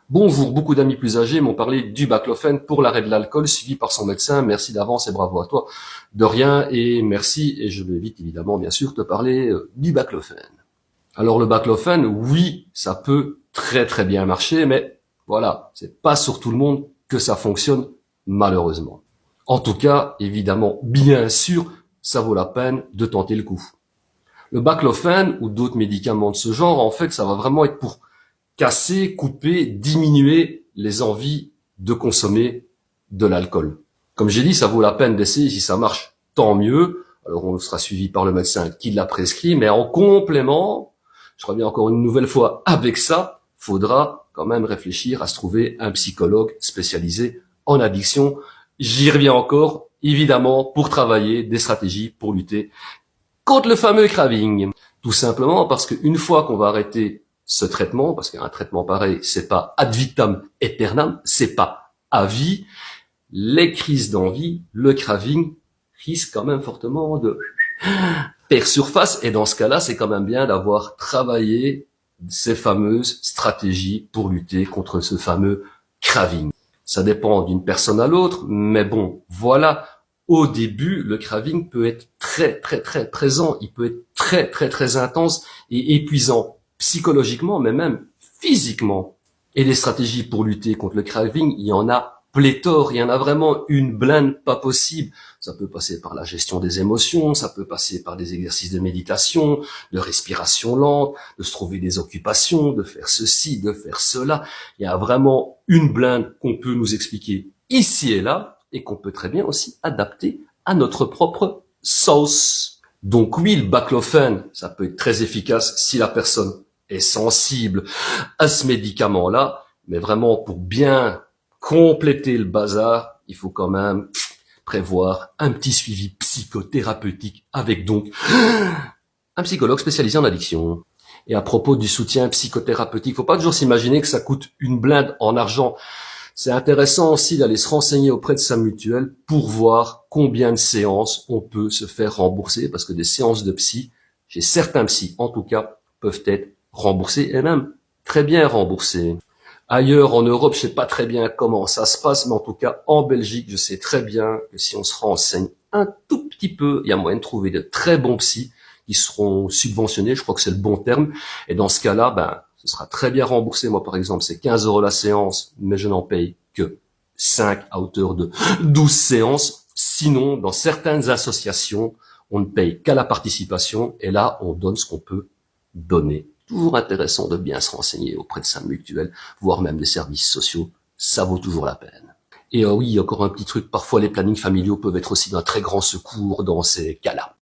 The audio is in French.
Bonjour, beaucoup d'amis plus âgés m'ont parlé du baclofen pour l'arrêt de l'alcool suivi par son médecin. Merci d'avance et bravo à toi. De rien et merci. Et je vais vite évidemment bien sûr te parler du baclofen. Alors le baclofen, oui, ça peut très très bien marcher, mais voilà, c'est pas sur tout le monde que ça fonctionne malheureusement. En tout cas, évidemment, bien sûr, ça vaut la peine de tenter le coup. Le baclofen ou d'autres médicaments de ce genre, en fait, ça va vraiment être pour casser, couper, diminuer les envies de consommer de l'alcool. Comme j'ai dit, ça vaut la peine d'essayer. Si ça marche, tant mieux. Alors on sera suivi par le médecin qui l'a prescrit, mais en complément, je reviens encore une nouvelle fois avec ça, faudra quand même réfléchir à se trouver un psychologue spécialisé en addiction. J'y reviens encore, évidemment, pour travailler des stratégies pour lutter contre le fameux craving. Tout simplement parce qu'une fois qu'on va arrêter ce traitement, parce qu'un traitement pareil, c'est pas ad vitam aeternam, c'est pas à vie, les crises d'envie, le craving risque quand même fortement de faire surface, et dans ce cas-là, c'est quand même bien d'avoir travaillé ces fameuses stratégies pour lutter contre ce fameux craving. Ça dépend d'une personne à l'autre, mais bon, voilà. Au début, le craving peut être très très très présent, il peut être très très très intense et épuisant psychologiquement, mais même physiquement. Et les stratégies pour lutter contre le craving, il y en a pléthore, il y en a vraiment une blinde pas possible. Ça peut passer par la gestion des émotions, ça peut passer par des exercices de méditation, de respiration lente, de se trouver des occupations, de faire ceci, de faire cela. Il y a vraiment une blinde qu'on peut nous expliquer ici et là, et qu'on peut très bien aussi adapter à notre propre sauce. Donc oui, le baclofen, ça peut être très efficace si la personne est sensible à ce médicament-là, mais vraiment pour bien compléter le bazar, il faut quand même prévoir un petit suivi psychothérapeutique avec donc un psychologue spécialisé en addiction. Et à propos du soutien psychothérapeutique, faut pas toujours s'imaginer que ça coûte une blinde en argent. C'est intéressant aussi d'aller se renseigner auprès de sa mutuelle pour voir combien de séances on peut se faire rembourser, parce que des séances de psy, chez certains psys en tout cas, peuvent être remboursées et même très bien remboursées. Ailleurs en Europe, je sais pas très bien comment ça se passe, mais en tout cas en Belgique, je sais très bien que si on se renseigne un tout petit peu, il y a moyen de trouver de très bons psys qui seront subventionnés, je crois que c'est le bon terme, et dans ce cas-là, ce sera très bien remboursé. Moi, par exemple, c'est 15 € la séance, mais je n'en paye que 5 à hauteur de 12 séances. Sinon, dans certaines associations, on ne paye qu'à la participation, et là, on donne ce qu'on peut donner. Toujours intéressant de bien se renseigner auprès de sa mutuelle, voire même des services sociaux. Ça vaut toujours la peine. Et oui, encore un petit truc, parfois les plannings familiaux peuvent être aussi d'un très grand secours dans ces cas-là.